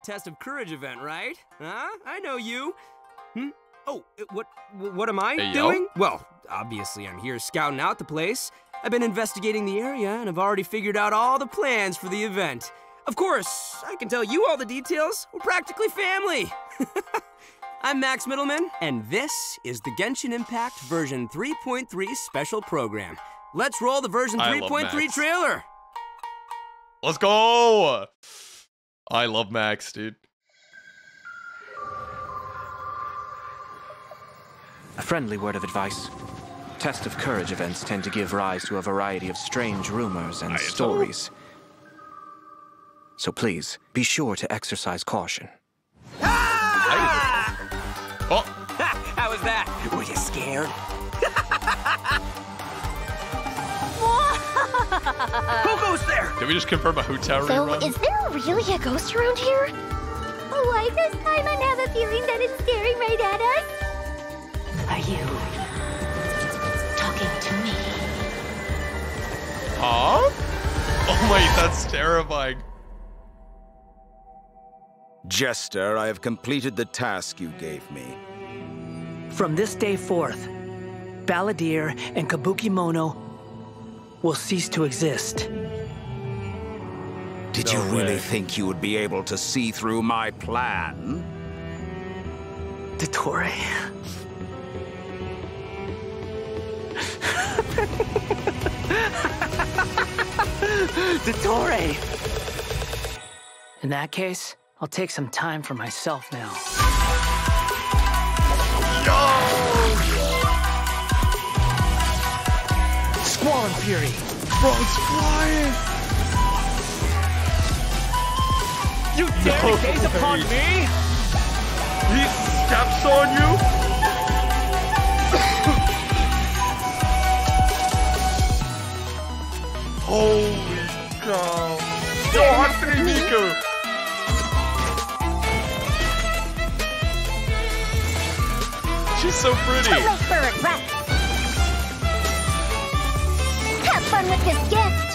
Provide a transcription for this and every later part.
Test of Courage event, right? Huh? I know you. Oh, what am I doing? Well, obviously I'm here scouting out the place. I've been investigating the area and have already figured out all the plans for the event. Of course, I can tell you all the details. We're practically family. I'm Max Middleman, and this is the Genshin Impact version 3.3 special program. Let's roll the version 3.3 trailer. Let's go! I love Max, dude. A friendly word of advice. Test of Courage events tend to give rise to a variety of strange rumors and stories. So please, be sure to exercise caution. Oh! How was that? Were you scared? Who goes there? Did we just confirm a Hotel rerun? So, is there really a ghost around here? Why does Paimon have a feeling that it's staring right at us? Are you talking to me? Huh? Oh my, that's terrifying. Jester, I have completed the task you gave me. From this day forth, Balladeer and Kabuki-Mono will cease to exist. Did you really think you would be able to see through my plan? Dottore. Dottore! In that case, I'll take some time for myself now. Squall and Fury! Frog's flying! You dare to gaze upon me? He steps on you? Holy cow! Yo, Hatsune Miku! She's so pretty! Have fun with this gift!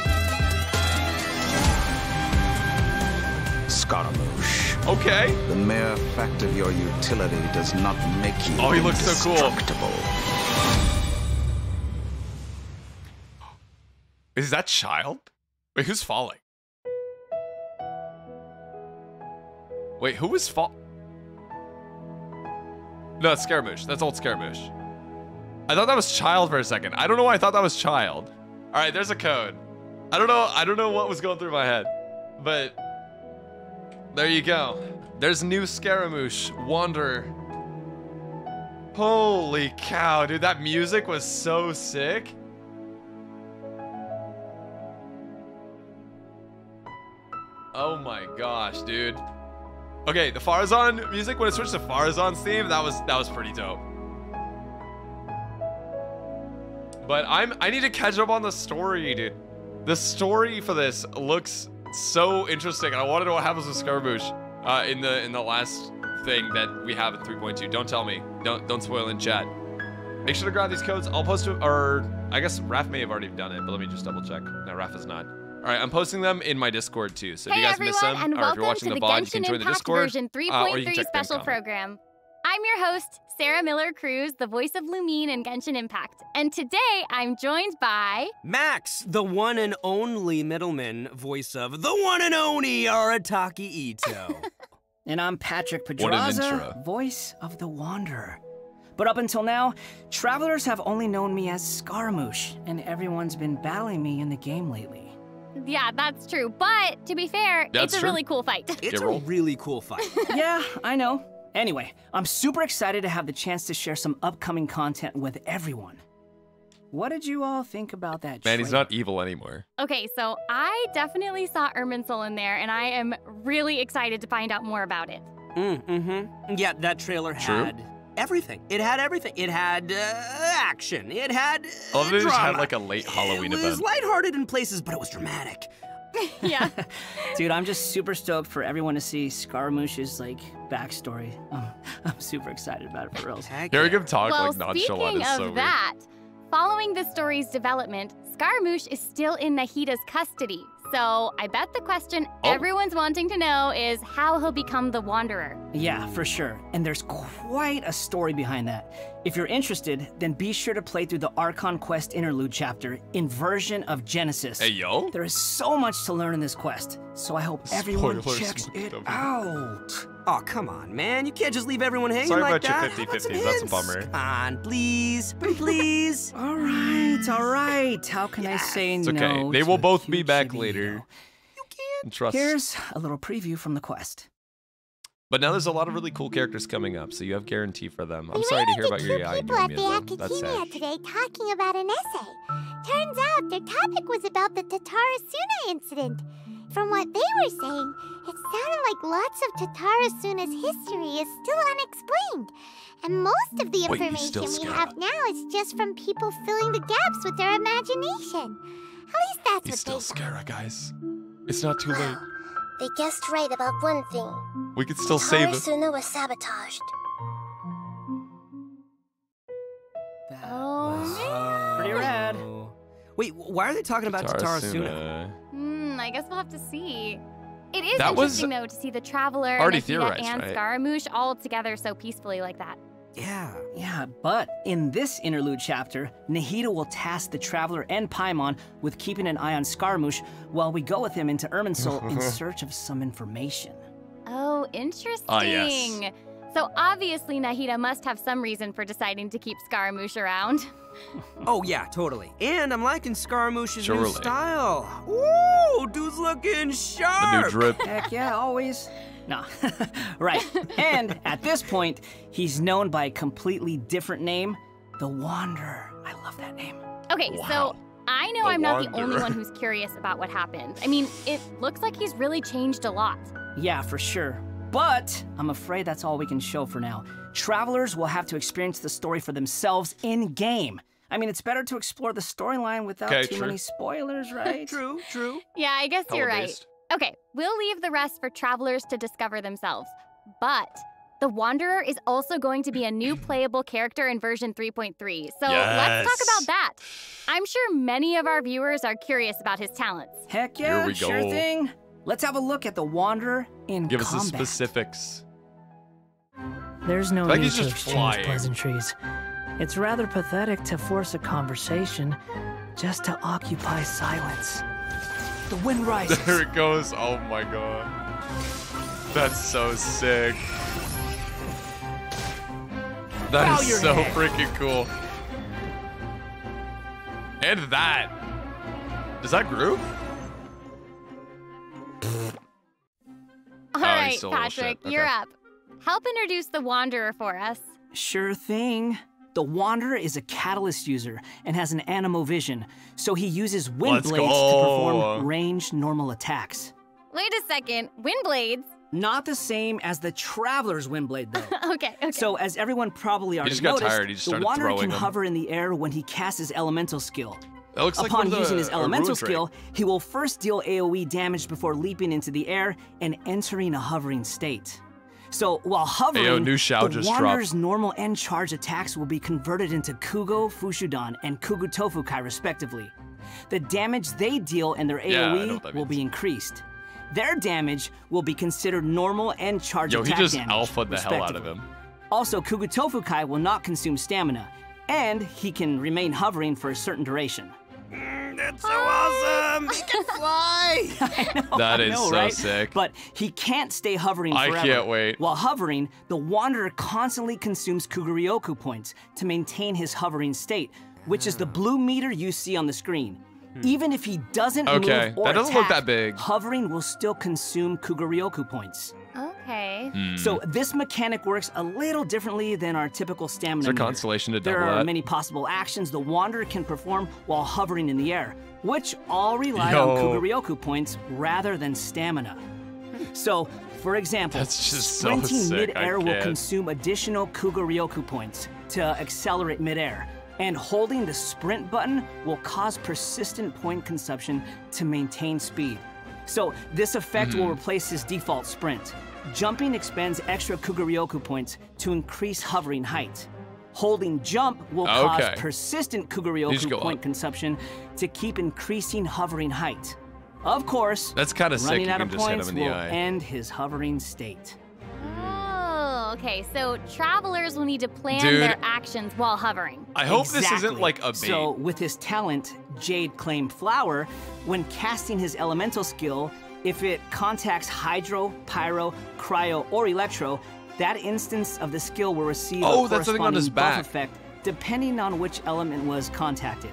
Scaramouche. Okay. The mere fact of your utility does not make you he looks so cool. indestructible. Is that Child? Wait, who's falling? Wait, who was fall? No, it's Scaramouche. That's old Scaramouche. I thought that was Child for a second. I don't know why I thought that was Child. All right, there's a code. I don't know what was going through my head, but there you go. There's new Scaramouche, Wanderer. Holy cow, dude, that music was so sick. Oh my gosh, dude. Okay, the Farazan music, when it switched to Farazan's theme, that was pretty dope. But I need to catch up on the story, dude. The story for this looks so interesting, and I want to know what happens with Scaramouche in the last thing that we have in 3.2. Don't tell me. Don't spoil in chat. Make sure to grab these codes. I'll post them, or I guess Raph may have already done it, but let me just double check. No, Raph is not. All right, I'm posting them in my Discord too. So if you guys miss them, or if you're watching the VOD, you can join the Discord, version or you 3.3 can check special program. I'm your host, Sarah Miller-Cruz, the voice of Lumine in Genshin Impact. And today, I'm joined by... Max, the one and only Middleman, voice of the one and only Arataki Ito. And I'm Patrick What an intro. Pedraza, voice of the Wanderer. But up until now, travelers have only known me as Scaramouche, and everyone's been battling me in the game lately. Yeah, that's true. But, to be fair, it's a really cool fight. It's a really cool fight. Yeah, I know. Anyway, I'm super excited to have the chance to share some upcoming content with everyone. What did you all think about that Man, trailer? he's not evil anymore. Okay, so I definitely saw Irminsul in there, and I am really excited to find out more about it. Yeah, that trailer had everything. It had everything. It had action. It had Oh, they just drama. had like a late Halloween It was event. lighthearted in places, but it was dramatic. Yeah. Dude, I'm just super stoked for everyone to see Scaramouche's, like, backstory. I'm super excited about it, for real. Hearing him talk Well, like nonchalant speaking is so of that, following the story's development, Scaramouche is still in Nahida's custody. So I bet the question everyone's wanting to know is how he'll become the Wanderer. Yeah, for sure. And there's quite a story behind that. If you're interested, then be sure to play through the Archon Quest interlude chapter, Inversion of Genesis. Hey, yo. There is so much to learn in this quest, so I hope everyone checks it out. Oh, come on, man. You can't just leave everyone hanging Sorry like about that. your 50-50s. That's a bummer. Come on, please. Please. All right. How can I say It's no? okay. They to will a both be huge back video? later. You can't. Trust. Here's a little preview from the quest. But now there's a lot of really cool characters coming up, so you have guarantee for them. I'm We sorry to ran hear into about your two AI people at the Numian. That's Academia sad. today talking about an essay. Turns out their topic was about the Tatarasuna incident. From what they were saying, it sounded like lots of Tatarasuna's history is still unexplained. And most of the Wait, you information still we scared? have now is just from people filling the gaps with their imagination. At least that's He's still what they thought. Scara, guys. It's not too late. They guessed right about one thing. We can still save it. Tatarasuna was sabotaged. Oh, Pretty rad. Wait, why are they talking about Tatarasuna? I guess we'll have to see. It is That was interesting, though, to see the Traveler, already Nahida, theorized, and right? Scaramouche all together so peacefully like that. Yeah. But in this interlude chapter, Nahida will task the Traveler and Paimon with keeping an eye on Scaramouche while we go with him into Irminsul in search of some information. Oh, interesting. Yes. So obviously Nahida must have some reason for deciding to keep Scaramouche around. Oh, yeah, totally. And I'm liking Scaramouche's new Surely. style. Ooh, dude's looking The sharp. new drip. Heck yeah, always. Nah, right. And at this point, he's known by a completely different name, the Wanderer. I love that name. Okay, Wow. so I know The I'm not the only Wanderer. one who's curious about what happened. I mean, it looks like he's really changed a lot. Yeah, for sure. But I'm afraid that's all we can show for now. Travelers will have to experience the story for themselves in-game. I mean, it's better to explore the storyline without Okay, too true. many spoilers, right? True. Yeah, I guess you're right. Hella-based. Okay, we'll leave the rest for travelers to discover themselves. But the Wanderer is also going to be a new playable character in version 3.3. So let's talk Yes. about that. I'm sure many of our viewers are curious about his talents. Heck yeah, Here we sure go. thing. Let's have a look at the Wanderer in Give us the combat. specifics. There's no Like need he's to just exchange flying. pleasantries. It's rather pathetic to force a conversation just to occupy silence. The wind rises. There it goes. Oh my god. That's so sick. That Bow is your so head. freaking cool. And that. Is that Groove? All Oh, he's right, still a little Patrick, shit. you're Okay. up. Help introduce the Wanderer for us. Sure thing. The Wanderer is a catalyst user and has an animo-vision, so he uses wind Let's blades to go. perform ranged normal attacks. Wait a second, wind blades? Not the same as the Traveler's wind blade, though. Okay. So, as everyone probably already just got noticed, tired, he just the started Wanderer throwing can them. hover in the air when he casts his elemental skill. That looks like Upon one of using the- his a elemental rune trait. skill, he will first deal AoE damage before leaping into the air and entering a hovering state. So while hovering, Ayo, new Xiao the just Wanderer's dropped. normal and charge attacks will be converted into Kugo, Fushudan, and Kugu Tofukai respectively. The damage they deal and their Yeah, I know AoE what that will be means. increased. Their damage will be considered normal and charge Yo, he attack just damage, alphaed the hell out of respectively. him. Also, Kugu Tofukai will not consume stamina, and he can remain hovering for a certain duration. That's so awesome. He can fly. That I is know, so right? sick. But he can't stay hovering I forever. can't wait. While hovering, the Wanderer constantly consumes Kuguryoku points to maintain his hovering state, which is the blue meter you see on the screen. Even if he doesn't Okay, move or that doesn't look attack, that big. hovering will still consume Kuguryoku points. Okay. So this mechanic works a little differently than our typical stamina Is there meter. consolation to There double are that? many possible actions the Wanderer can perform while hovering in the air, which all rely Yo. on Kuguryoku points rather than stamina. So, for example, That's just so sprinting sick, I mid-air will can't. consume additional Kuguryoku points to accelerate mid-air, and holding the sprint button will cause persistent point consumption to maintain speed. So this effect will replace his default sprint. Jumping expends extra Kuguryoku points to increase hovering height. Holding jump will cause Okay. persistent These Kuguryoku go point up. consumption to keep increasing hovering height. Of course, That's kind of sick. running You out can of just hit him points in the will eye. end his hovering state. Oh, okay. So travelers will need to plan Dude. their actions while hovering. I hope this isn't Exactly. like a bait. So, with his talent, Jade Claim Flower, when casting his elemental skill, if it contacts Hydro, Pyro, Cryo, or Electro, that instance of the skill will receive Oh, a that's the thing on his corresponding buff back. effect depending on which element was contacted.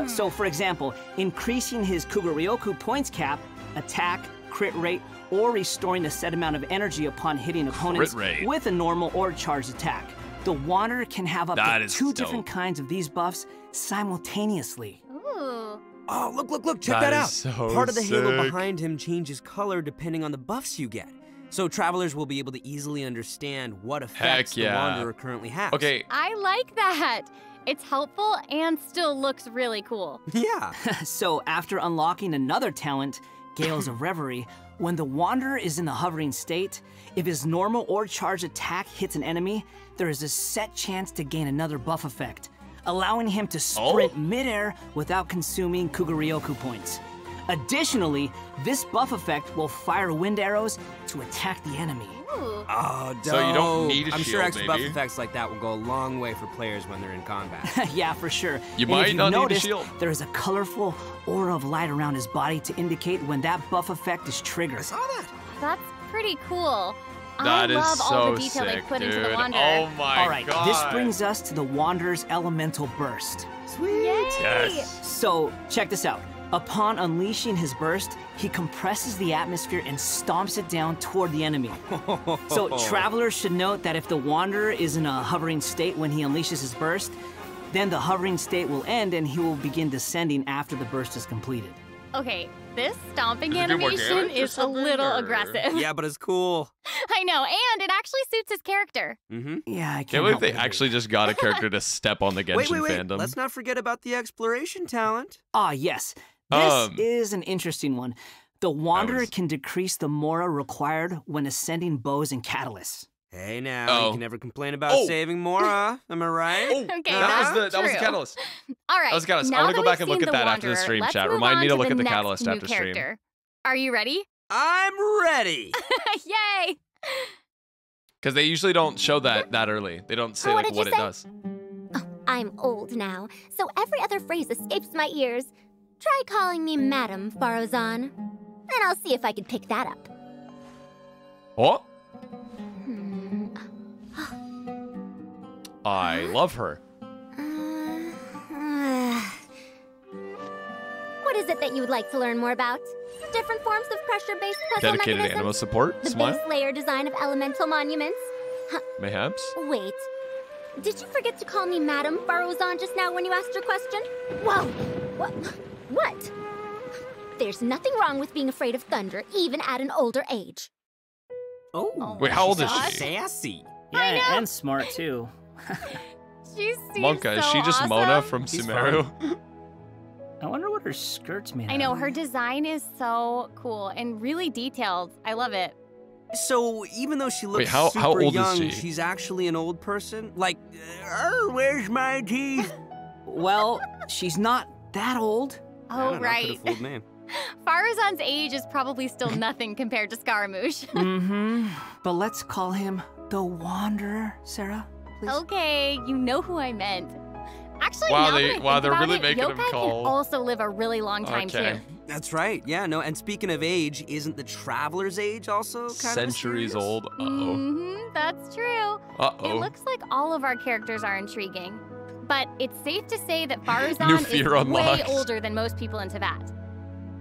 So, for example, increasing his Kugaryoku points cap, attack, crit rate, or restoring a set amount of energy upon hitting opponents rate. with a normal or charged attack. The Wanderer can have up That to is 2 dope. different kinds of these buffs simultaneously. Ooh. Oh, look, check That that is out. so Part of the halo sick. behind him changes color depending on the buffs you get. So travelers will be able to easily understand what effects the yeah. Wanderer currently has. Okay, I like that. It's helpful and still looks really cool. Yeah. So, after unlocking another talent, Gales of Reverie, when the Wanderer is in the hovering state, if his normal or charged attack hits an enemy, there is a set chance to gain another buff effect, allowing him to sprint midair without consuming Kugaryoku points. Additionally, this buff effect will fire wind arrows to attack the enemy. Ooh. Oh, dope. So you don't need a I'm sure shield, extra buff maybe? effects like that will go a long way for players when they're in combat. Yeah, for sure. You And might if you've not need a noticed, shield. there is a colorful aura of light around his body to indicate when that buff effect is triggered. That's pretty cool. that I is love so all the detail sick, they put dude. into the Wanderer. Oh my All right, god. this brings us to the Wanderer's elemental burst. Sweet. Yay! Yes. So, check this out. Upon unleashing his burst, he compresses the atmosphere and stomps it down toward the enemy. So, travelers should note that if the Wanderer is in a hovering state when he unleashes his burst, then the hovering state will end and he will begin descending after the burst is completed. Okay, this stomping Does it do more animation damage or is a something, little or- aggressive. Yeah, but it's cool. I know, and it actually suits his character. Mm-hmm. Yeah, I Can't can't believe help they it. actually just got a character to step on the Genshin Wait. fandom. Let's not forget about the exploration talent. Ah, yes. This Um, is an interesting one. The Wanderer was- can decrease the Mora required when ascending bows and catalysts. Hey now, Oh. you can never complain about Oh. saving Mora. Am I right? Oh, Okay, that was that's the true. catalyst. All right. That was a catalyst. I now wanna go that back we've and look seen at the that after the Wanderer, stream, let's chat. move Remind me on to look the at the next catalyst new after stream. character. Are you ready? I'm ready. Yay! Because they usually don't show that early. They don't say What like did what you it say? does. I'm old now, so every other phrase escapes my ears. Try calling me Madam Farozan, and I'll see if I can pick that up. Oh, I love her. What is it that you would like to learn more about? Different forms of pressure-based puzzle Dedicated mechanisms? anima support. The Smile. base layer design of elemental monuments? Mayhaps. Wait. Did you forget to call me Madam Farozan just now when you asked your question? Whoa! What? There's nothing wrong with being afraid of thunder, even at an older age. Oh. Wait, how old is she's she? Sassy. Yeah, know. and smart too. She seems Monka, is so she just awesome. Mona from She's Sumeru? I wonder what her skirt's made I know, out of. her design is so cool and really detailed. I love it. So even though she looks Wait, how super old is young, she? she's actually an old person. Like, where's my teeth? Well, she's not that old. I Oh, don't know, right. could've fooled me. Farazan's age is probably still nothing compared to Scaramouche. Mm-hmm. But let's call him the Wanderer, Sarah. Please. Okay, you know who I meant. Actually, Wow, now they- that I think wow, they're about really it, making him yokai call- can also live a really long time Okay. too. That's right. Yeah, no. And speaking of age, isn't the traveler's age also kind Centuries of mysterious? old. Uh-oh. Mm-hmm, that's true. It Uh-oh. looks like all of our characters are intriguing. But it's safe to say that Farazan New is fear way unlocked. older than most people in Teyvat.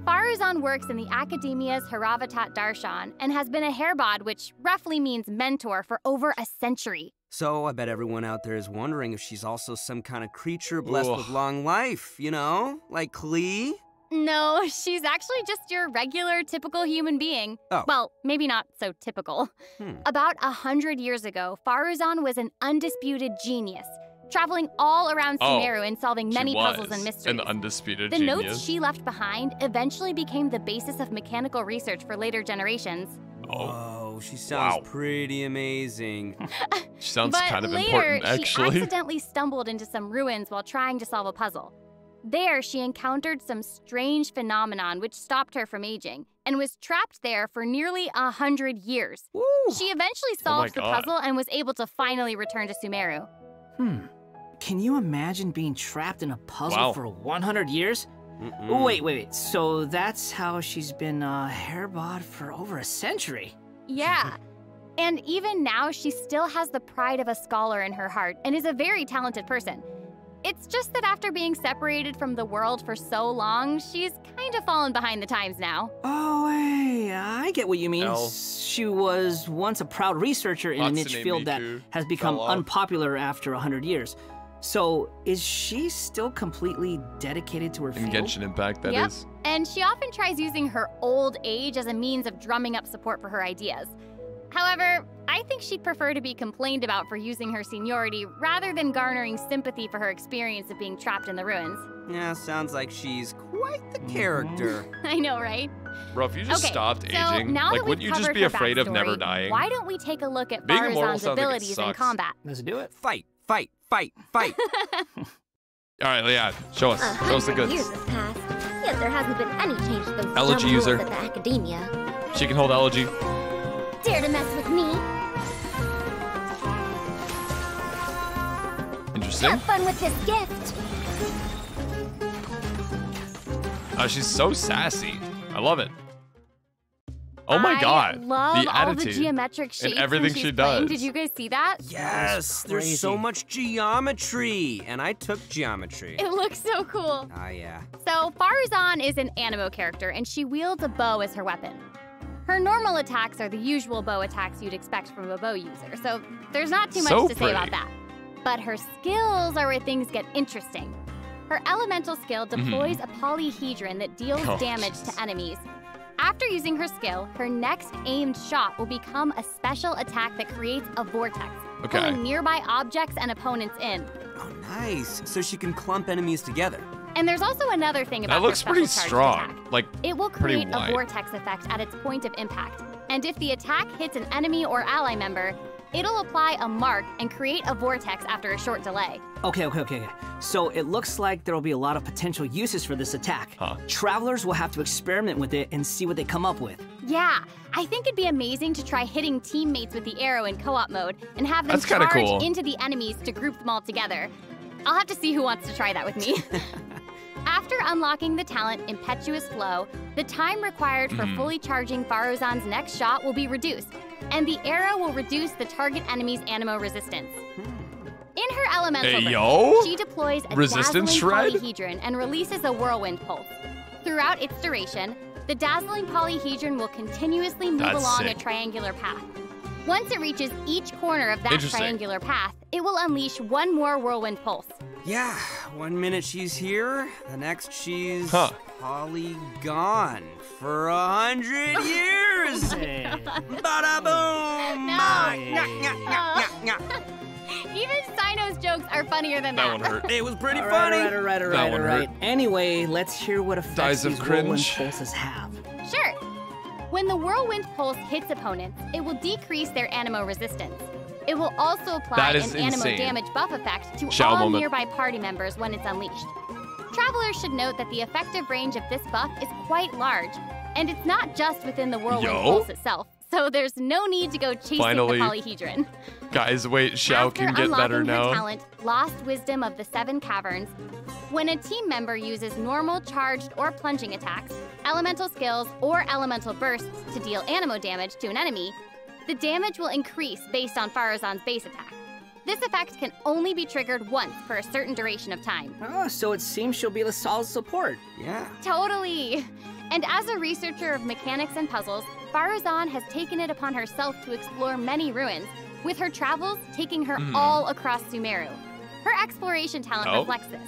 Farazan works in the Academia's Haravatat Darshan and has been a Hairbod, which roughly means mentor, for over a century. So I bet everyone out there is wondering if she's also some kind of creature blessed Ugh. with long life, you know? Like Klee? No, she's actually just your regular, typical human being. Oh. Well, maybe not so typical. About 100 years ago, Farazan was an undisputed genius, traveling all around Oh, Sumeru and solving She many puzzles was and mysteries. an undisputed The genius. notes she left behind eventually became the basis of mechanical research for later generations. Oh, Whoa, she sounds Wow. pretty amazing. she sounds But kind of later, important, she actually. accidentally stumbled into some ruins while trying to solve a puzzle. There, she encountered some strange phenomenon which stopped her from aging, and was trapped there for nearly 100 years. Woo. She eventually solved the puzzle and was able to finally return to Sumeru. Can you imagine being trapped in a puzzle for 100 years? Wait. So that's how she's been hairbod for over a century? Yeah. And even now, she still has the pride of a scholar in her heart and is a very talented person. It's just that after being separated from the world for so long, she's kind of fallen behind the times now. Oh, hey, I get what you mean. She was once a proud researcher in a niche field that has become unpopular after 100 years. So, is she still completely dedicated to her field? Genshin Impact, that is. And she often tries using her old age as a means of drumming up support for her ideas. However, I think she'd prefer to be complained about for using her seniority rather than garnering sympathy for her experience of being trapped in the ruins. Yeah, sounds like she's quite the character. I know, right? Bro, if you just stopped aging, now like, that wouldn't you just be afraid of never dying? Why don't we take a look at Being immortal Faruzan's sounds like it abilities in sucks. combat? Let's do it. Fight. All right, yeah, show us. Show us the goods. Years have passed, yet there hasn't been any change to those Elegy dumb user. rules at the academia. She can hold elegy. Dare to mess with me? Interesting. Have fun with this gift. She's so sassy. I love it. Oh my god. I love the all attitude the geometric shapes and everything when she's she playing. does. Did you guys see that? Yes, there's so much geometry, and I took geometry. It looks so cool. Ah, yeah. So Faruzan is an Anemo character, and she wields a bow as her weapon. Her normal attacks are the usual bow attacks you'd expect from a bow user, so there's not too much to say about that. But her skills are where things get interesting. Her elemental skill deploys a polyhedron that deals damage to enemies. After using her skill, her next aimed shot will become a special attack that creates a vortex, pulling nearby objects and opponents in. Oh, nice. So she can clump enemies together. And there's also another thing about That looks her pretty special strong. charged attack. Like, it will pretty create a wide. vortex effect at its point of impact. And if the attack hits an enemy or ally member, it'll apply a mark and create a vortex after a short delay. Okay. So it looks like there will be a lot of potential uses for this attack. Travelers will have to experiment with it and see what they come up with. Yeah, I think it'd be amazing to try hitting teammates with the arrow in co-op mode and have them That's kinda charge cool. into the enemies to group them all together. I'll have to see who wants to try that with me. After unlocking the talent Impetuous Flow, the time required for fully charging Faruzan's next shot will be reduced, and the arrow will reduce the target enemy's Anemo resistance. In her elemental burst, she deploys a Resistance dazzling shred? polyhedron and releases a whirlwind pulse. Throughout its duration, the dazzling polyhedron will continuously move along a triangular path. Once it reaches each corner of that triangular path, it will unleash one more whirlwind pulse. Yeah, 1 minute she's here, the next she's polygon for 100 years. Bada boom! Even Sino's jokes are funnier than that. That one hurt. It was pretty funny. All right. Anyway, let's hear what effects these whirlwind cringe. pulses have. Sure. When the whirlwind pulse hits opponents, it will decrease their Anemo resistance. It will also apply an Anemo damage buff effect to all nearby party members when it's unleashed. Travelers should note that the effective range of this buff is quite large, and it's not just within the whirlwind pulse itself, so there's no need to go chasing the polyhedron. Guys, wait, Xiao can get better now. Her talent, Lost Wisdom of the Seven Caverns, when a team member uses normal, charged, or plunging attacks, elemental skills, or elemental bursts to deal Anemo damage to an enemy, the damage will increase based on Faruzan's base attack. This effect can only be triggered once for a certain duration of time. Oh, so it seems she'll be the solid support. Yeah. Totally. And as a researcher of mechanics and puzzles, Faruzan has taken it upon herself to explore many ruins, with her travels taking her all across Sumeru. Her exploration talent reflects this.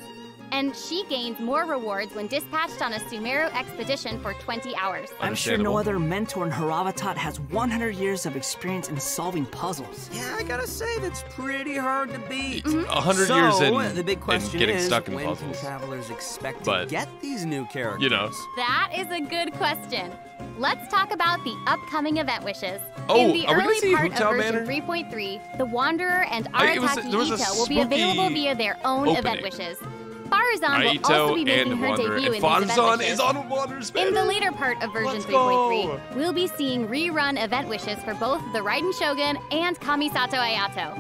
And she gains more rewards when dispatched on a Sumeru expedition for 20 hours. I'm sure no other mentor in Haravatat has 100 years of experience in solving puzzles. Yeah, I gotta say, that's pretty hard to beat. 100 years in, the big question getting is, stuck in when puzzles. can travelers expect to get these new characters? You know. That is a good question. Let's talk about the upcoming event wishes. Oh, in the are we gonna early see part Hutao of version Banner? 3.3, the Wanderer and Arataki there was a Ito will be available spooky via their own event opening. wishes. Farazan will also be making her debut in these event Farazan wishes. is on Wanderer's banner. In the later part of version 3.3, we'll be seeing rerun event wishes for both the Raiden Shogun and Kamisato Ayato.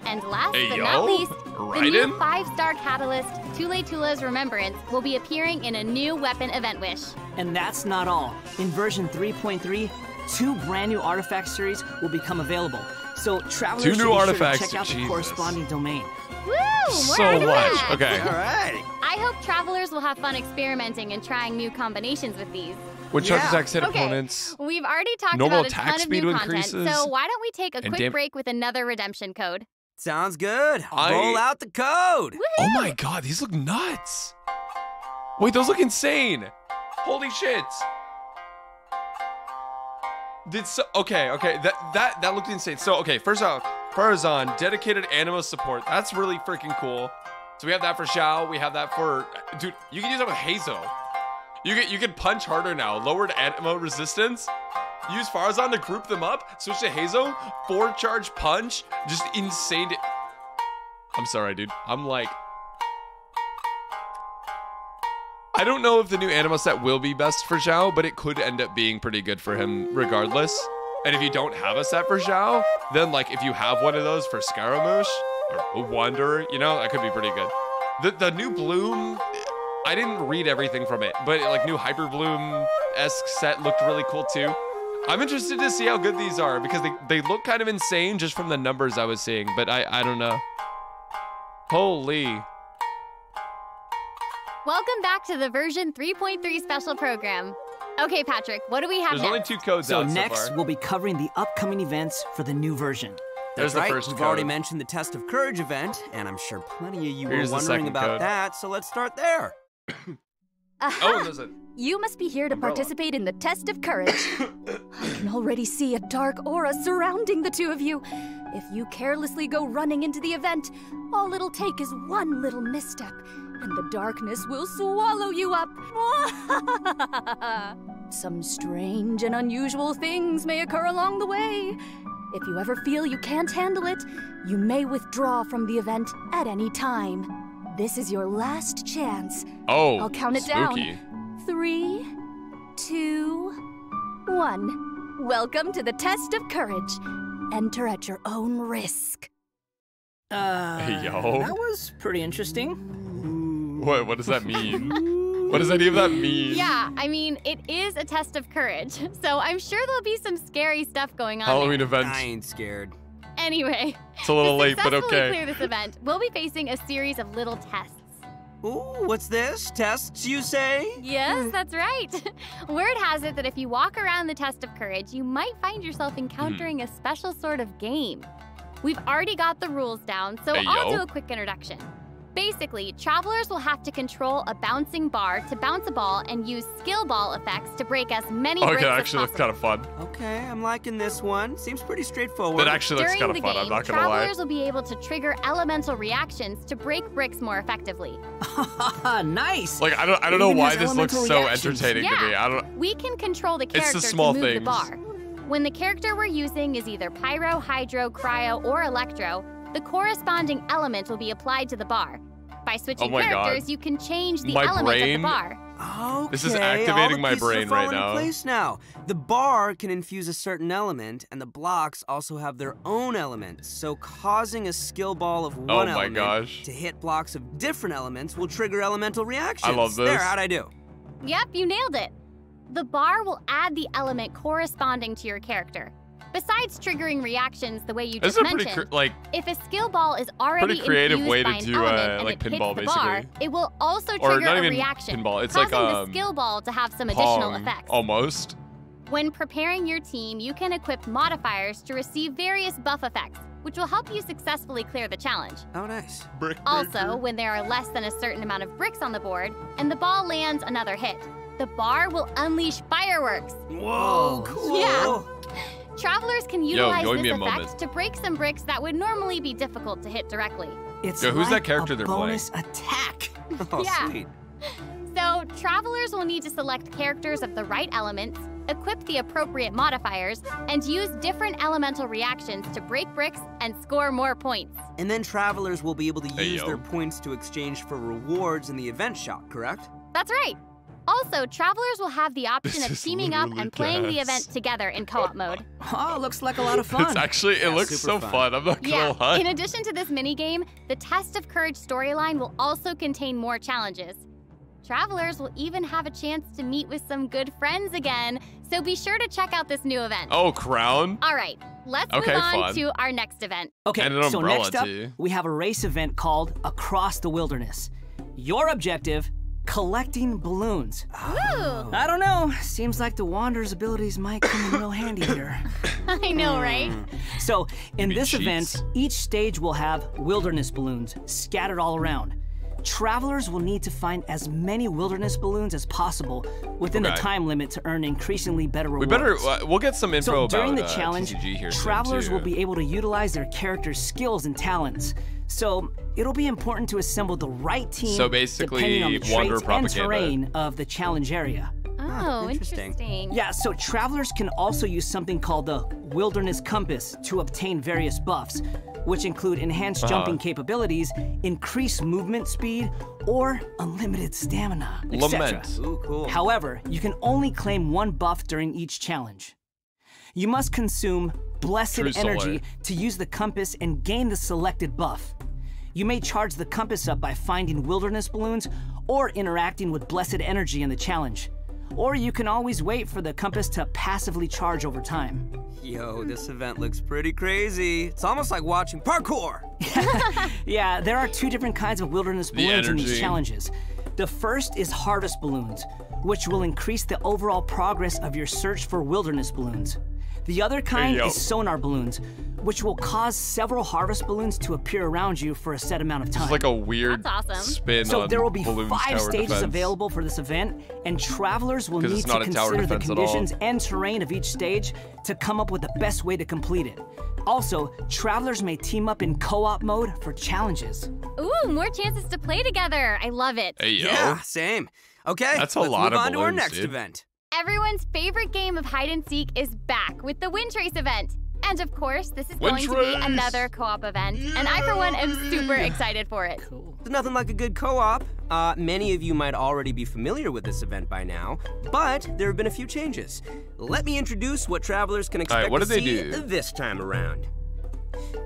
And last but not least, the new 5-star catalyst, Tule Tula's Remembrance, will be appearing in a new weapon event wish. And that's not all. In version 3.3, 2 brand new artifact series will become available. So travelers should be sure to check out the corresponding domain. Woo! So much. Okay. All right. I hope travelers will have fun experimenting and trying new combinations with these. When charge attacks hit opponents, we've already talked normal about a attack ton of speed new content, increases. so why don't we take a quick break with another redemption code? Sounds good. Roll out the code. Woohoo! Oh my god, these look nuts. Wait, those look insane. Holy shit. Okay, that looked insane. So, okay, first off, Farazan, dedicated Anima support. That's really freaking cool. So we have that for Xiao. We have that for, dude, you can use that with Hazo. You can punch harder now. Lowered Anima resistance. Use Farazan to group them up. Switch to Hazo. 4-charge punch. Just insane. I'm sorry, dude. I'm like, I don't know if the new Anima set will be best for Xiao, but it could end up being pretty good for him regardless. And if you don't have a set for Xiao, then like if you have one of those for Scaramouche or Wanderer, you know, that could be pretty good. The new Bloom, I didn't read everything from it, but like new Hyper Bloom-esque set looked really cool too. I'm interested to see how good these are because they look kind of insane just from the numbers I was seeing, but I don't know. Holy. Welcome back to the version 3.3 special program. Okay, Patrick, what do we have There's next? only 2 codes So out next, so far. we'll be covering the upcoming events for the new version. There's the right. first We've code. already mentioned the Test of Courage event, and I'm sure plenty of you Here's were the wondering second about code. that, so let's start there. Oh, there's a You must be here to umbrella. participate in the Test of Courage. I can already see a dark aura surrounding the two of you. If you carelessly go running into the event, all it'll take is one little misstep, and the darkness will swallow you up. Some strange and unusual things may occur along the way. If you ever feel you can't handle it, you may withdraw from the event at any time. This is your last chance. Oh, I'll count it spooky. down. 3, 2, 1. Welcome to the Test of Courage. Enter at your own risk. Hey, yo. That was pretty interesting. What does that mean? What does any of that mean? Yeah, I mean, it is a test of courage, so I'm sure there'll be some scary stuff going on Halloween there. event. I ain't scared. Anyway, It's a little late, but to successfully okay. clear this event, we'll be facing a series of little tests. Ooh, what's this? Tests, you say? Yes, that's right. Word has it that if you walk around the Test of Courage, you might find yourself encountering a special sort of game. We've already got the rules down, so Hey, I'll yo. do a quick introduction. Basically, travelers will have to control a bouncing bar to bounce a ball and use skill ball effects to break as many bricks Okay, that as actually looks possible. kind of fun. Okay, I'm liking this one. Seems pretty straightforward. That actually looks During kind the of fun, game, I'm not gonna lie. travelers will be able to trigger elemental reactions to break bricks more effectively. Nice. Like, I don't know Even why has this looks elemental so reactions. entertaining to me. I don't. We can control the It's the character small to move the things. bar. When the character we're using is either Pyro, Hydro, Cryo, or Electro, the corresponding element will be applied to the bar. By switching Oh my characters, God. you can change the My element of brain- the bar. Okay, This is all activating the my pieces are brain right falling now. into place now. The bar can infuse a certain element, and the blocks also have their own elements. So causing a skill ball of one Oh my element gosh. to hit blocks of different elements will trigger elemental reactions. I love this. There, how'd I do? Yep, you nailed it. The bar will add the element corresponding to your character. Besides triggering reactions the way you This just is a pretty mentioned, like if a skill ball is already pretty creative infused way to by an do, element and like, it pinball, hits the bar, basically. it will also Or trigger not a even reaction, pinball, it's causing like, the skill ball to have some additional Pong, effects. almost. When preparing your team, you can equip modifiers to receive various buff effects, which will help you successfully clear the challenge. Oh, nice. Brick Also, when there are less than a certain amount of bricks on the board and the ball lands another hit, the bar will unleash fireworks. Whoa, cool. Yeah. Travelers can utilize join this me a effect moment. to break some bricks that would normally be difficult to hit directly. It's Yo, who's like that character a they're playing? bonus attack. Oh, Yeah. sweet. So, travelers will need to select characters of the right elements, equip the appropriate modifiers, and use different elemental reactions to break bricks and score more points. And then travelers will be able to use their points to exchange for rewards in the event shop, correct? That's right. Also, travelers will have the option of teaming up and playing the event together in co-op mode. Oh, looks like a lot of fun. It's actually, it looks so fun. I'm not gonna lie. In addition to this minigame, the Test of Courage storyline will also contain more challenges. Travelers will even have a chance to meet with some good friends again, so be sure to check out this new event. Oh, Crown? All right, let's move on to our next event. Okay, so next up, we have a race event called Across the Wilderness. Your objective, collecting balloons. Ooh. I don't know, seems like the Wanderer's abilities might come in real handy here. I know, right? So, in this event, each stage will have wilderness balloons scattered all around. Travelers will need to find as many wilderness balloons as possible within the time limit to earn increasingly better rewards. We better, we'll get some info about during the challenge, TCG here travelers soon, will be able to utilize their character's skills and talents. So it'll be important to assemble the right team depending on the traits and terrain of the challenge area. Oh, interesting. Yeah, so travelers can also use something called the Wilderness Compass to obtain various buffs, which include enhanced jumping capabilities, increased movement speed, or unlimited stamina, etc. Ooh, cool. However, you can only claim one buff during each challenge. You must consume Blessed Energy to use the compass and gain the selected buff. You may charge the compass up by finding wilderness balloons or interacting with Blessed Energy in the challenge. Or you can always wait for the compass to passively charge over time. Yo, this event looks pretty crazy. It's almost like watching parkour. Yeah, there are two different kinds of wilderness balloons in these challenges. The first is harvest balloons, which will increase the overall progress of your search for wilderness balloons. The other kind is sonar balloons, which will cause several harvest balloons to appear around you for a set amount of time. It's like a weird spin So there will be Balloons 5 stages defense. available for this event, and travelers will need to consider the conditions and terrain of each stage to come up with the best way to complete it. Also, travelers may team up in co-op mode for challenges. Ooh, more chances to play together. I love it. Hey, yo. Yeah, same. Okay, that's a let's lot move of on to our balloons, next dude. event. Everyone's favorite game of hide and seek is back with the Wind Trace event. And of course, this is going to be another co-op event, and I, for one, am super excited for it. There's nothing like a good co-op. Many of you might already be familiar with this event by now, but there have been a few changes. Let me introduce what travelers can expect to see this time around.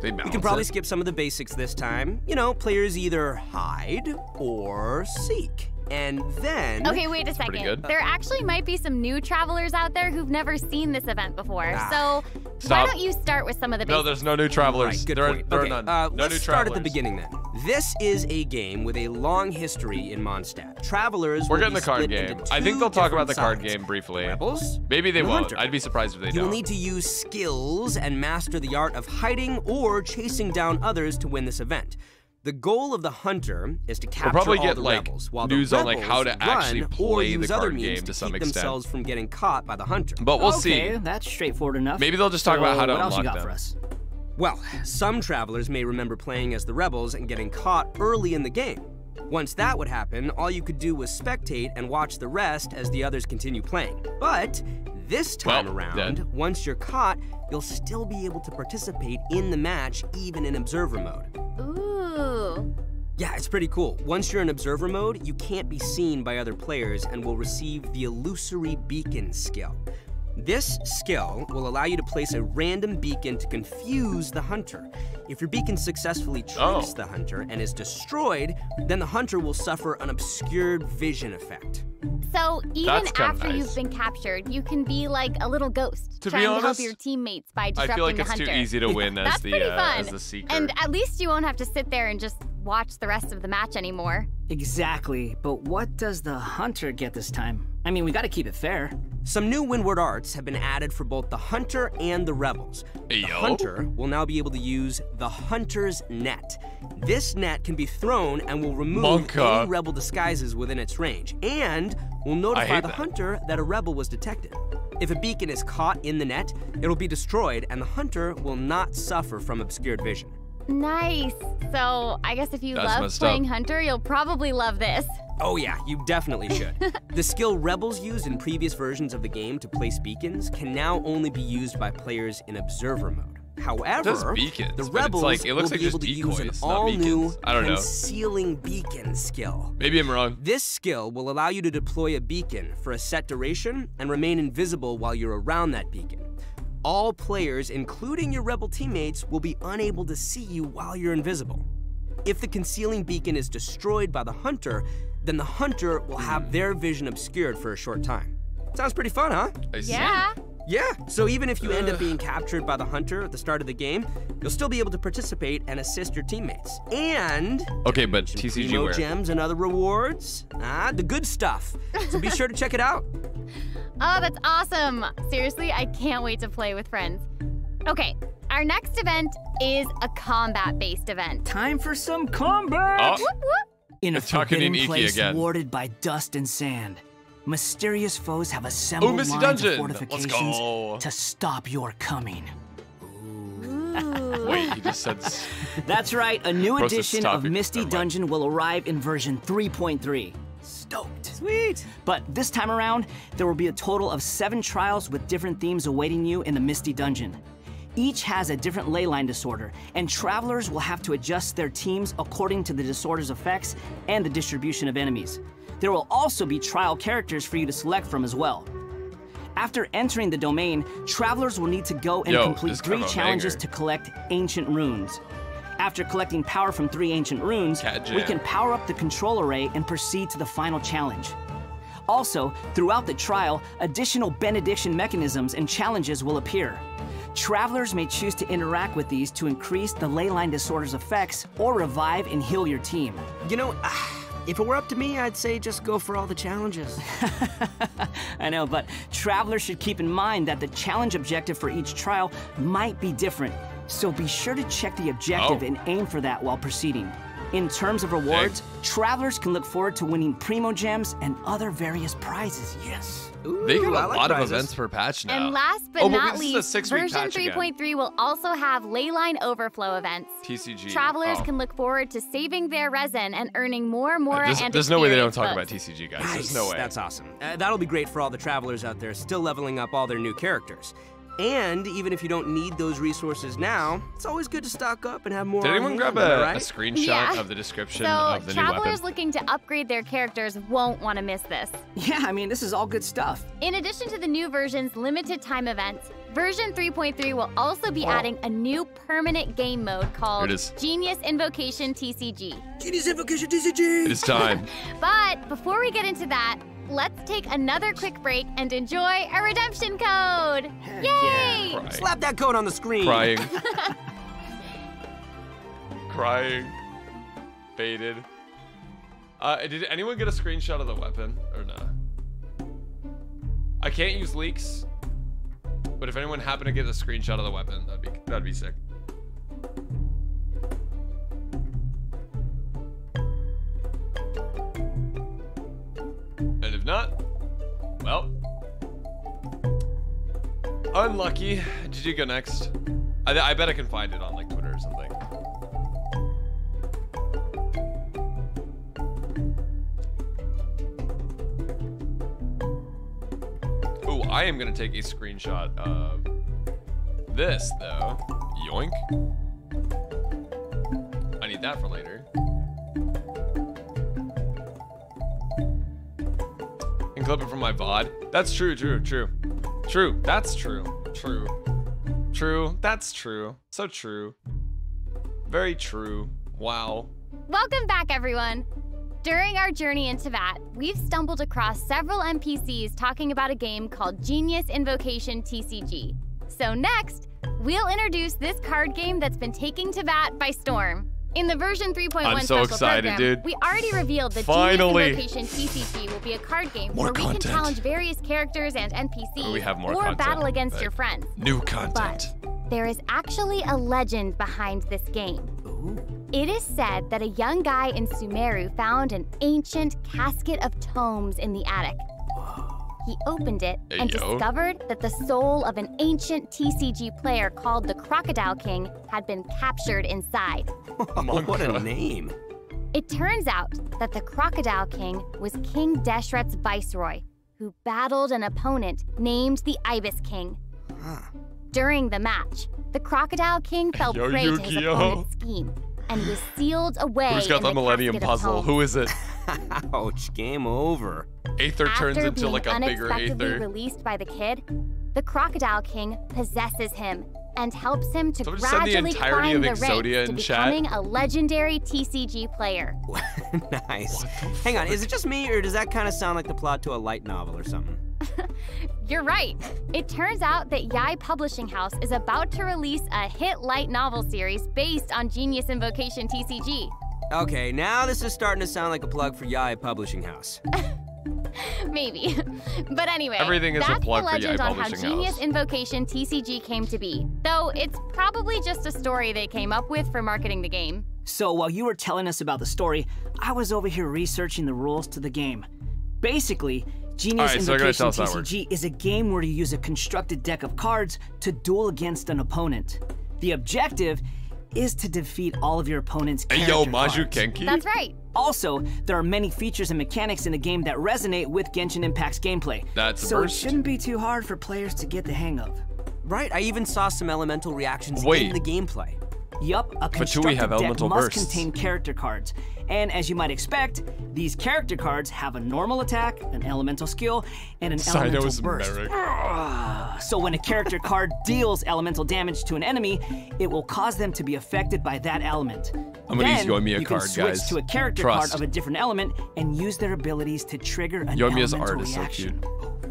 You can probably skip some of the basics this time. You know, players either hide or seek. And then... Okay, wait a second. There actually might be some new travelers out there who've never seen this event before. So why don't you start with some of the basics? No, there's no new travelers. Right, good there point. are none. No let's new start travelers. at the beginning then. This is a game with a long history in Mondstadt. Travelers We're will getting be the card split game. into I think two they'll talk about the different card sides. game briefly. Rebels Maybe they and won't. Hunter. I'd be surprised if they You'll don't. need to use skills and master the art of hiding or chasing down others to win this event. The goal of the Hunter is to capture probably all get, the like, rebels, while news the on, like, how to rebels actually run play or the use other card means game to some keep extent. themselves from getting caught by the Hunter. But we'll see. Okay, that's straightforward enough. Maybe they'll just talk about how to what else you unlock got them. for us? Well, some travelers may remember playing as the rebels and getting caught early in the game. Once that would happen, all you could do was spectate and watch the rest as the others continue playing. But this time around, once you're caught, you'll still be able to participate in the match, even in observer mode. Ooh. Yeah, it's pretty cool. Once you're in observer mode, you can't be seen by other players and will receive the Illusory Beacon skill. This skill will allow you to place a random beacon to confuse the Hunter. If your beacon successfully tricks the Hunter and is destroyed, then the Hunter will suffer an obscured vision effect. So even after you've been captured, you can be like a little ghost, To be trying to help honest, your teammates by disrupting I feel like the it's Hunter. too easy to win as That's the pretty fun. as the seeker. And at least you won't have to sit there and just watch the rest of the match anymore. Exactly, but what does the Hunter get this time? I mean, we gotta keep it fair. Some new Windward arts have been added for both the Hunter and the Rebels. The Hunter will now be able to use the Hunter's Net. This net can be thrown and will remove any Rebel disguises within its range, and will notify the Hunter that a Rebel was detected. If a beacon is caught in the net, it'll be destroyed and the Hunter will not suffer from obscured vision. Nice. So I guess if you love playing Hunter, you'll probably love this. Oh yeah, you definitely should. The skill Rebels used in previous versions of the game to place beacons can now only be used by players in Observer mode. However, the Rebels will be able to use an all-new Concealing Beacon skill. Maybe I'm wrong. This skill will allow you to deploy a beacon for a set duration and remain invisible while you're around that beacon. All players, including your Rebel teammates, will be unable to see you while you're invisible. If the Concealing Beacon is destroyed by the Hunter, then the Hunter will have their vision obscured for a short time. Sounds pretty fun, huh? Yeah. Yeah, so even if you end up being captured by the Hunter at the start of the game, you'll still be able to participate and assist your teammates. And okay, but TCG where? Gems and other rewards. The good stuff. So be sure to check it out. Oh, that's awesome. Seriously, I can't wait to play with friends. Okay, our next event is a combat-based event. Time for some combat! Whoop, whoop. In a forbidden place warded by dust and sand, mysterious foes have assembled lines of fortifications to stop your coming. Wait, he just said... That's right, a new edition of Misty Dungeon will arrive in version 3.3. Stoked. Sweet. But this time around, there will be a total of 7 trials with different themes awaiting you in the Misty Dungeon. Each has a different leyline disorder, and travelers will have to adjust their teams according to the disorder's effects and the distribution of enemies. There will also be trial characters for you to select from as well. After entering the domain, travelers will need to go and complete 3 challenges to collect ancient runes. After collecting power from 3 ancient runes, we can power up the control array and proceed to the final challenge. Also, throughout the trial, additional benediction mechanisms and challenges will appear. Travelers may choose to interact with these to increase the leyline disorder's effects or revive and heal your team. You know, if it were up to me, I'd say just go for all the challenges. I know, but travelers should keep in mind that the challenge objective for each trial might be different, so be sure to check the objective and aim for that while proceeding. In terms of rewards, travelers can look forward to winning Primo Gems and other various prizes. Yes. Ooh, they got a lot of events per patch now. And last but not least, version 3.3 will also have leyline overflow events. TCG. Travelers can look forward to saving their resin and earning more and there's no way they don't talk about TCG, guys. Nice. There's no way. That's awesome. That'll be great for all the travelers out there still leveling up all their new characters. And even if you don't need those resources now, it's always good to stock up and have more. Did anyone grab a screenshot of the description of the new weapon? Travelers looking to upgrade their characters won't want to miss this. Yeah, I mean, this is all good stuff. In addition to the new version's limited time events, version 3.3 will also be adding a new permanent game mode called Genius Invocation TCG. Genius Invocation TCG! It is time. But before we get into that, let's take another quick break and enjoy a redemption code! Yay! Yeah. Slap that code on the screen! Crying. Crying. Baited. Did anyone get a screenshot of the weapon or not? I can't use leaks, but if anyone happened to get a screenshot of the weapon, that'd be sick. And if not, well, unlucky. Did you go next? I bet I can find it on like Twitter or something. Ooh, I am gonna take a screenshot of this though. Yoink. I need that for later. And clip it from my VOD. That's true. That's true. That's true. So true. Very true. Wow. Welcome back, everyone. During our journey into Vat, we've stumbled across several NPCs talking about a game called Genius Invocation TCG. So next, we'll introduce this card game that's been taking Teyvat by storm. In the version 3.1 special program, dude. we already revealed that Genius Invocation TCG will be a card game where we can challenge various characters and NPCs or battle against your friends. New content. But there is actually a legend behind this game. It is said that a young guy in Sumeru found an ancient casket of tomes in the attic. he opened it and discovered that the soul of an ancient TCG player called the Crocodile King had been captured inside. What a name. It turns out that the Crocodile King was King Deshret's viceroy, who battled an opponent named the Ibis King. During the match, the Crocodile King fell prey to his opponent's scheme and was sealed away. Who's got the Millennium Puzzle? Who is it? Ouch, game over. Aether turns into like a bigger Aether. After being unexpectedly released by the kid, the Crocodile King possesses him and helps him to gradually climb the ranks to becoming a legendary TCG player. Nice. Hang on, is it just me, or does that kind of sound like the plot to a light novel or something? You're right. It turns out that Yae Publishing House is about to release a hit light novel series based on Genius Invocation TCG. Okay, now this is starting to sound like a plug for Yae Publishing House. Maybe. But anyway, everything is a plug for Yae Publishing House. That's the legend on how Genius Invocation TCG came to be. Though it's probably just a story they came up with for marketing the game. So while you were telling us about the story, I was over here researching the rules to the game. Basically, Genius Invocation TCG is a game where you use a constructed deck of cards to duel against an opponent. The objective is to defeat all of your opponent's character cards. Maju Kenki? That's right. Also, there are many features and mechanics in the game that resonate with Genshin Impact's gameplay. So it shouldn't be too hard for players to get the hang of. Right, I even saw some elemental reactions in the gameplay. Yup, a constructed deck must contain character cards. And as you might expect, these character cards have a normal attack, an elemental skill, and an elemental burst. So when a character card deals elemental damage to an enemy, it will cause them to be affected by that element. I'm gonna use Yoimiya card, guys. You can switch to a character card of a different element and use their abilities to trigger an elemental reaction.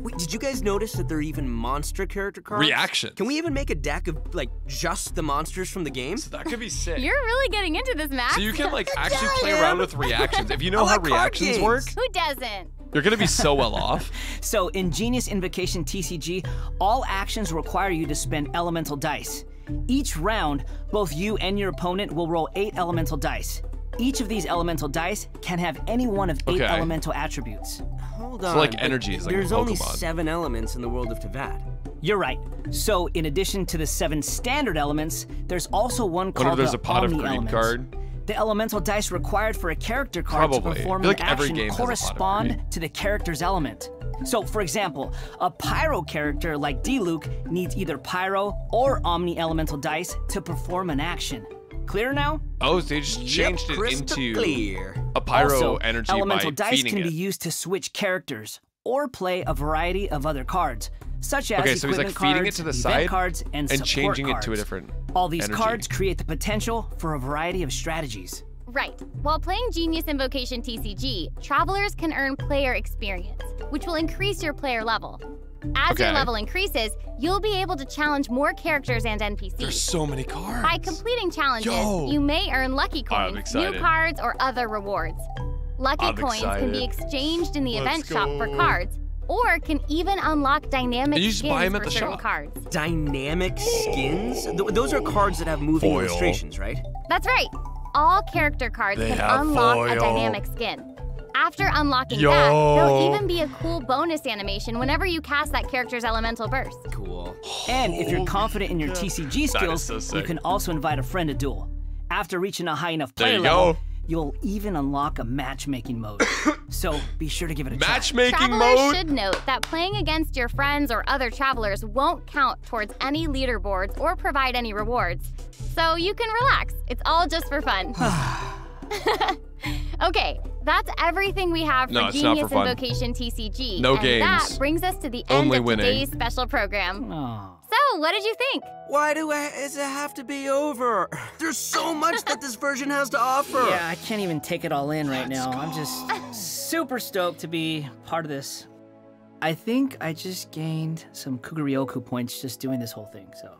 Wait, did you guys notice that there are even monster character cards? Reactions. Can we even make a deck of, like, just the monsters from the game? So that could be sick. You're really getting into this, Max. So you can, like, actually play around with reactions. If you know how reactions work, who doesn't? You're gonna be so well off. So in Genius Invocation TCG, all actions require you to spend elemental dice. Each round, both you and your opponent will roll 8 elemental dice. Each of these elemental dice can have any one of 8 elemental attributes. Hold on. So like energy is like there's a Pokemon. Only 7 elements in the world of Teyvat. You're right. So in addition to the 7 standard elements, there's also one called the Omni element. Card? The elemental dice required for a character card to perform an action correspond to the character's element. So, for example, a Pyro character like Diluc needs either Pyro or Omni elemental dice to perform an action. Clear now? Oh, so they just changed it into a Pyro also, energy elemental by dice feeding can it. be used to switch characters or play a variety of other cards, such as so he's like feeding it to the side cards and changing cards. it to a different All these energy. cards create the potential for a variety of strategies. Right. While playing Genius Invocation TCG, travelers can earn player experience, which will increase your player level. As your level increases, you'll be able to challenge more characters and NPCs. There's so many cards. By completing challenges, you may earn lucky coins, new cards, or other rewards. Lucky coins can be exchanged in the event shop for cards, or can even unlock dynamic skins for certain cards. Dynamic skins? Those are cards that have moving illustrations, right? That's right. All character cards can unlock a dynamic skin. After unlocking that, there'll even be a cool bonus animation whenever you cast that character's elemental burst. Cool. And if you're confident in your TCG skills, you can also invite a friend to duel. After reaching a high enough player level, you'll even unlock a matchmaking mode. So be sure to give it a try. Matchmaking mode? Travelers should note that playing against your friends or other travelers won't count towards any leaderboards or provide any rewards. So you can relax. It's all just for fun. Okay, that's everything we have for Genius Invocation TCG. No and games. That brings us to the end of today's special program. So, what did you think? Why does it have to be over? There's so much that this version has to offer. Yeah, I can't even take it all in right now. I'm just super stoked to be part of this. I think I just gained some Kuguryoku points just doing this whole thing, so.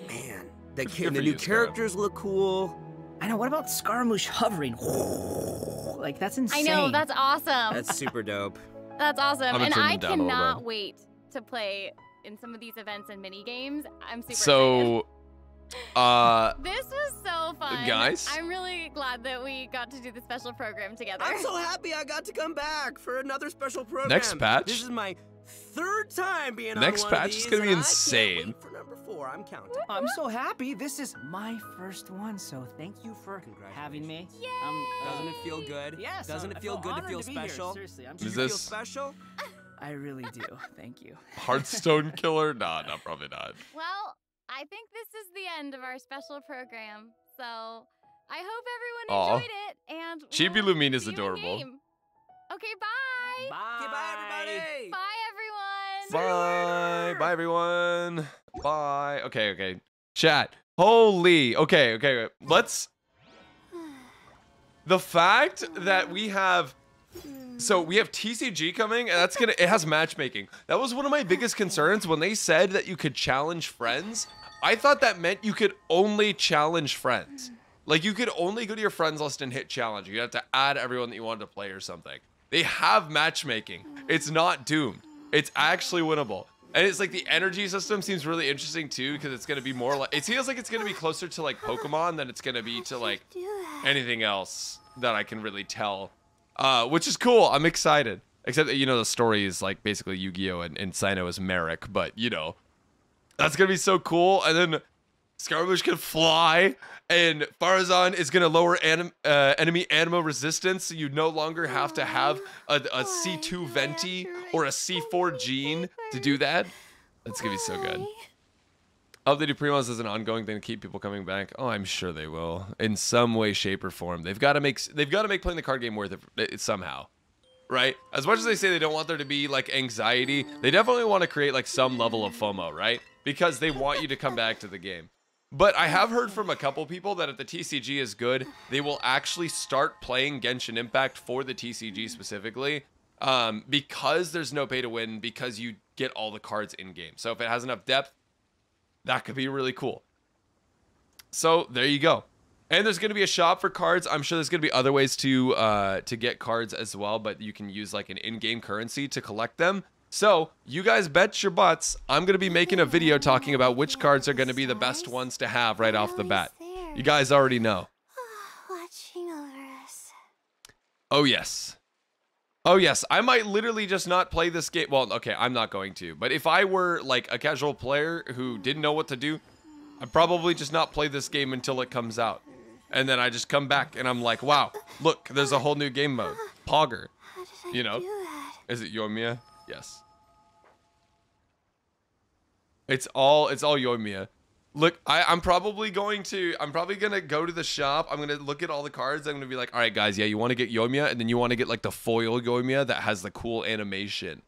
Man, the new characters look cool. I know, what about Scaramouche hovering? Like, that's insane. I know, that's awesome. That's super dope. That's awesome. I'm And gonna I turn them down a little cannot bit. wait to play in some of these events and mini games. I'm super So, excited. This was so so fun. Guys? I'm really glad that we got to do the special program together. I'm so happy I got to come back for another special program. Next patch? This is my 3rd time being on Next one of patch these, is gonna be and insane. I can't wait for number 4. I'm counting. I'm so happy. This is my first one, so thank you for having me. Doesn't it feel good? Yes. Doesn't it feel good to feel special? Seriously, I'm Do you Is feel this- special? I really do. Thank you. Hearthstone killer? Nah, no, probably not. Well, I think this is the end of our special program. So I hope everyone Aw. enjoyed it. And Chibi we'll Lumine is see you in adorable. game. Okay, bye. Bye. Okay, bye, everybody. Bye, everyone. Bye. Bye, everyone. Bye. Okay. Chat. Holy. Okay. Let's... The fact that we have... So we have TCG coming, and it has matchmaking. That was one of my biggest concerns when they said that you could challenge friends. I thought that meant you could only challenge friends. Like, you could only go to your friends list and hit challenge. You'd have to add everyone that you wanted to play or something. They have matchmaking. It's not doomed. It's actually winnable. And it's like the energy system seems really interesting too, because it's going to be more like, it feels like it's going to be closer to like Pokemon than it's going to be to like anything else that I can really tell. Which is cool. I'm excited. Except that, you know, the story is like basically Yu-Gi-Oh! and Sinnoh is Merrick, but you know, that's going to be so cool. And then Scaramouche can fly, and Farazan is going to lower enemy Anemo resistance, so you no longer have to have a C2 Venti or a C4 Gene to do that. That's going to be so good. Updated Primos is an ongoing thing to keep people coming back. Oh, I'm sure they will, in some way, shape, or form. They've got to make playing the card game worth it somehow, right? As much as they say they don't want there to be like anxiety, they definitely want to create like some level of FOMO, right? Because they want you to come back to the game. But I have heard from a couple people that if the TCG is good, they will actually start playing Genshin Impact for the TCG specifically, because there's no pay to win, because you get all the cards in game. So if it has enough depth, that could be really cool. So there you go. And there's going to be a shop for cards. I'm sure there's going to be other ways to get cards as well, but you can use like an in-game currency to collect them. So you guys bet your butts I'm going to be making a video talking about which cards are going to be the best ones to have right off the bat. You guys already know. Watching over us. Oh, yes. Oh, yes. I might literally just not play this game. Well, okay, I'm not going to. But if I were like a casual player who didn't know what to do, I'd probably just not play this game until it comes out. And then I just come back and I'm like, wow, look, there's a whole new game mode. Pogger. You know? Is it Yoimiya? Yes. It's all Yoimiya. Look, I'm probably gonna go to the shop. I'm gonna look at all the cards. I'm gonna be like, all right, guys, yeah, you want to get Yoimiya, and then you want to get like the foil Yoimiya that has the cool animation,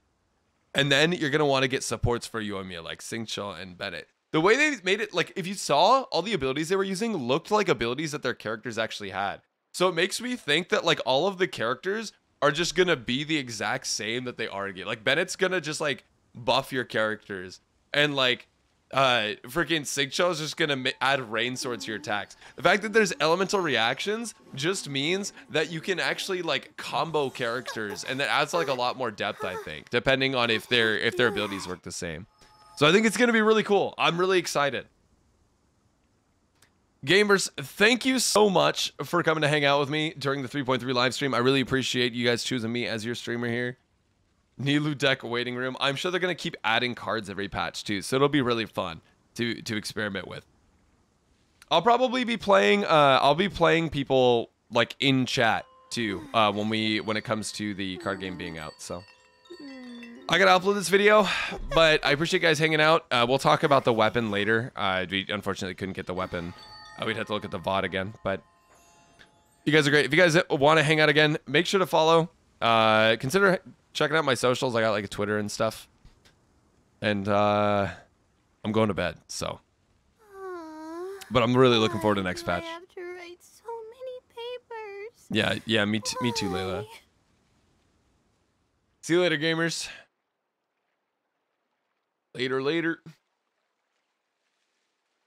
and then you're gonna want to get supports for Yoimiya like Xingqiu and Bennett. The way they made it, like if you saw all the abilities they were using, looked like abilities that their characters actually had. So it makes me think that like all of the characters are just gonna be the exact same that they are in game. Like Bennett's gonna just like buff your characters, and like freaking Xingqiu is just gonna add rain sword to your attacks. The fact that there's elemental reactions just means that you can actually like combo characters, and that adds like a lot more depth, I think, depending on if their abilities work the same. So I think it's gonna be really cool. I'm really excited. Gamers, thank you so much for coming to hang out with me during the 3.3 live stream. I really appreciate you guys choosing me as your streamer here. Nilou deck waiting room. I'm sure they're going to keep adding cards every patch too, so it'll be really fun to experiment with. I'll probably be playing people like in chat too when it comes to the card game being out. So I gotta upload this video, but I appreciate you guys hanging out. We'll talk about the weapon later. We unfortunately couldn't get the weapon. We'd have to look at the VOD again, but you guys are great. If you guys want to hang out again, make sure to follow. Consider checking out my socials. I got like a Twitter and stuff. And I'm going to bed, so. But I'm really looking forward to the next patch. I have to write so many papers. Yeah, me too, Layla. See you later, gamers. Later.